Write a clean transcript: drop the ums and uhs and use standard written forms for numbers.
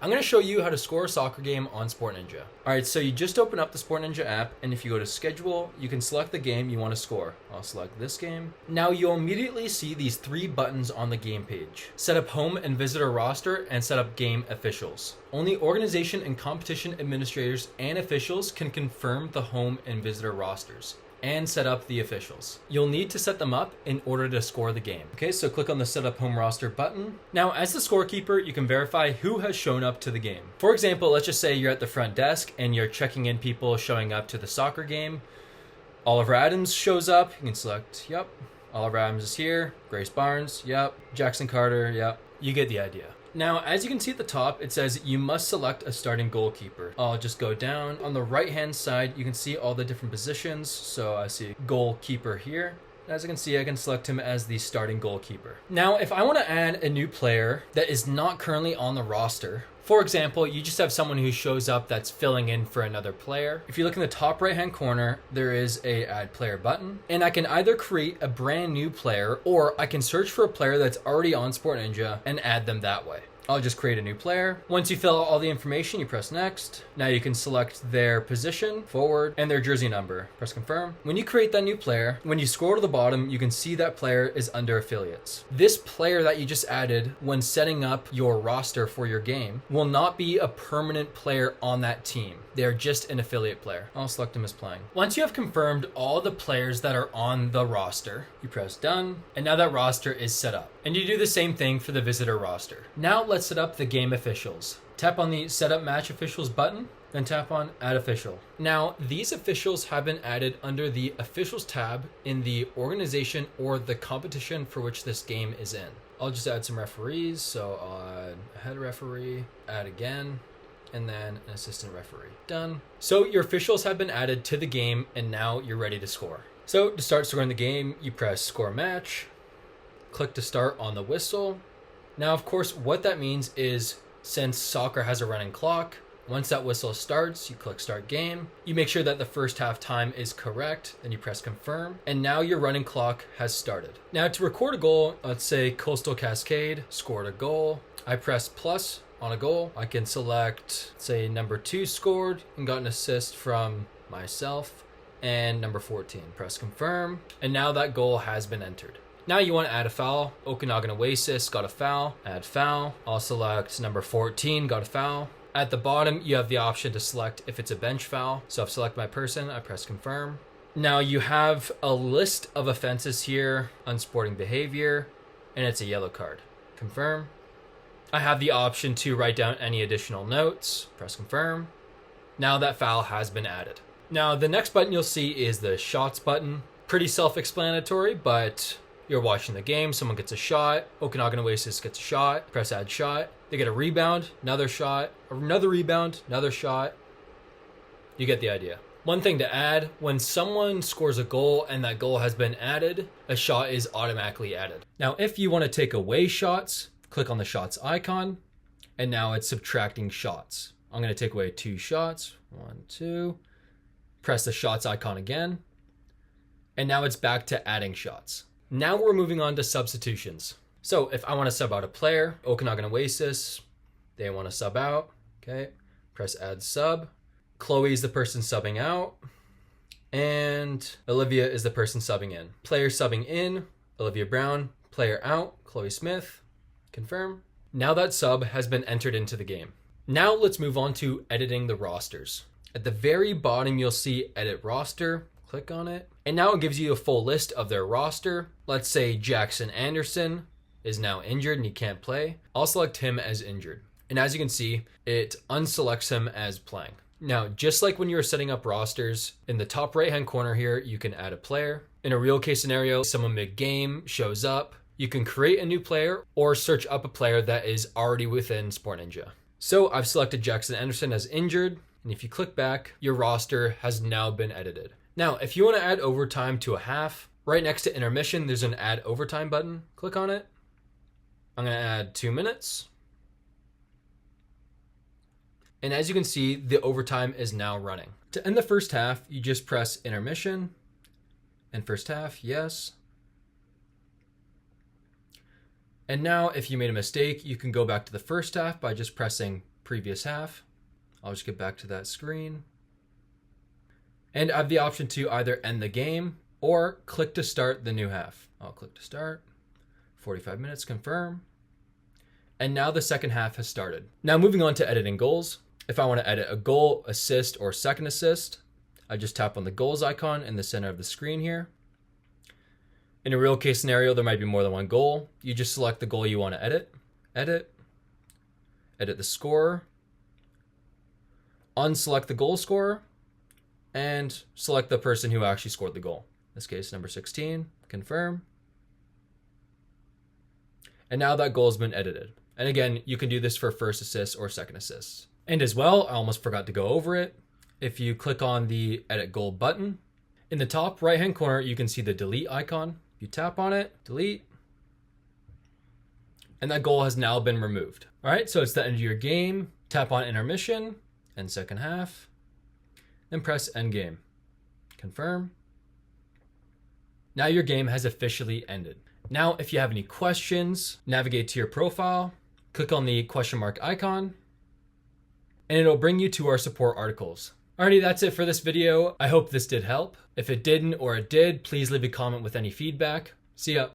I'm going to show you how to score a soccer game on SportNinja. Alright, so you just open up the SportNinja app, and if you go to schedule, you can select the game you want to score. I'll select this game. Now you'll immediately see these 3 buttons on the game page. Set up home and visitor roster, and set up game officials. Only organization and competition administrators and officials can confirm the home and visitor rosters and set up the officials. You'll need to set them up in order to score the game. Okay, so click on the set up home roster button. Now, as the scorekeeper, you can verify who has shown up to the game. For example, let's just say you're at the front desk and you're checking in people showing up to the soccer game. Oliver Adams shows up, you can select, yep. Oliver Adams is here. Grace Barnes, yep. Jackson Carter, yep. You get the idea. Now, as you can see at the top, it says you must select a starting goalkeeper. I'll just go down. On the right-hand side, you can see all the different positions. So I see goalkeeper here. As you can see, I can select him as the starting goalkeeper. Now, if I want to add a new player that is not currently on the roster, for example, you just have someone who shows up that's filling in for another player. If you look in the top right-hand corner, there is a add player button. And I can either create a brand new player, or I can search for a player that's already on SportNinja and add them that way. I'll just create a new player. Once you fill out all the information, you press next. Now you can select their position, forward, and their jersey number. Press confirm. When you create that new player, when you scroll to the bottom, you can see that player is under affiliates. This player that you just added when setting up your roster for your game will not be a permanent player on that team. They're just an affiliate player. I'll select him as playing. Once you have confirmed all the players that are on the roster, you press done, and now that roster is set up. And you do the same thing for the visitor roster. Now let's set up the game officials. Tap on the set up match officials button, then tap on add official. Now these officials have been added under the officials tab in the organization or the competition for which this game is in. I'll just add some referees. So I'll add a head referee, add again, and then an assistant referee. Done. So your officials have been added to the game, and now you're ready to score. So to start scoring the game, you press score match, click to start on the whistle. Now, of course, what that means is since soccer has a running clock, once that whistle starts, you click start game. You make sure that the first half time is correct, then you press confirm, and now your running clock has started. Now to record a goal, let's say Coastal Cascade scored a goal. I press plus on a goal. I can select, say, number 2 scored and got an assist from myself, and number 14. Press confirm, and now that goal has been entered. Now you want to add a foul. Okanagan Oasis got a foul. Add foul. I'll select number 14, got a foul. At the bottom, you have the option to select if it's a bench foul. So I've selected my person, I press confirm. Now you have a list of offenses here, unsporting behavior, and it's a yellow card. Confirm. I have the option to write down any additional notes. Press confirm. Now that foul has been added. Now the next button you'll see is the shots button. Pretty self-explanatory, but you're watching the game, someone gets a shot, Okanagan Oasis gets a shot, press add shot, they get a rebound, another shot, another rebound, another shot. You get the idea. One thing to add, when someone scores a goal and that goal has been added, a shot is automatically added. Now, if you want to take away shots, click on the shots icon, and now it's subtracting shots. I'm going to take away 2 shots, 1, 2, press the shots icon again, and now it's back to adding shots. Now we're moving on to substitutions. So if I want to sub out a player, Okanagan Oasis, they want to sub out, okay, press add sub. Chloe is the person subbing out, and Olivia is the person subbing in. Player subbing in, Olivia Brown. Player out, Chloe Smith. Confirm. Now that sub has been entered into the game. Now let's move on to editing the rosters. At the very bottom, you'll see edit roster. Click on it. And now it gives you a full list of their roster. Let's say Jackson Anderson is now injured and he can't play. I'll select him as injured. And as you can see, it unselects him as playing. Now, just like when you were setting up rosters, in the top right-hand corner here, you can add a player. In a real case scenario, someone mid-game shows up. You can create a new player or search up a player that is already within SportNinja. So I've selected Jackson Anderson as injured. And if you click back, your roster has now been edited. Now, if you want to add overtime to a half, right next to intermission, there's an add overtime button. Click on it. I'm going to add 2 minutes. And as you can see, the overtime is now running. To end the first half, you just press intermission. And first half, yes. And now if you made a mistake, you can go back to the first half by just pressing previous half. I'll just get back to that screen. And I have the option to either end the game or click to start the new half. I'll click to start. 45 minutes, confirm. And now the second half has started. Now moving on to editing goals. If I want to edit a goal, assist, or second assist, I just tap on the goals icon in the center of the screen here. In a real case scenario, there might be more than one goal. You just select the goal you want to edit, edit the scorer, unselect the goal scorer, and select the person who actually scored the goal. In this case, number 16, confirm. And now that goal has been edited. And again, you can do this for first assist or second assist. And as well, I almost forgot to go over it. If you click on the edit goal button, in the top right-hand corner, you can see the delete icon. You tap on it, delete, and that goal has now been removed. All right, so it's the end of your game. Tap on intermission and second half, then press end game. Confirm. Now your game has officially ended. Now, if you have any questions, navigate to your profile, click on the question mark icon, and it'll bring you to our support articles. Alrighty, that's it for this video. I hope this did help. If it didn't or it did, please leave a comment with any feedback. See ya.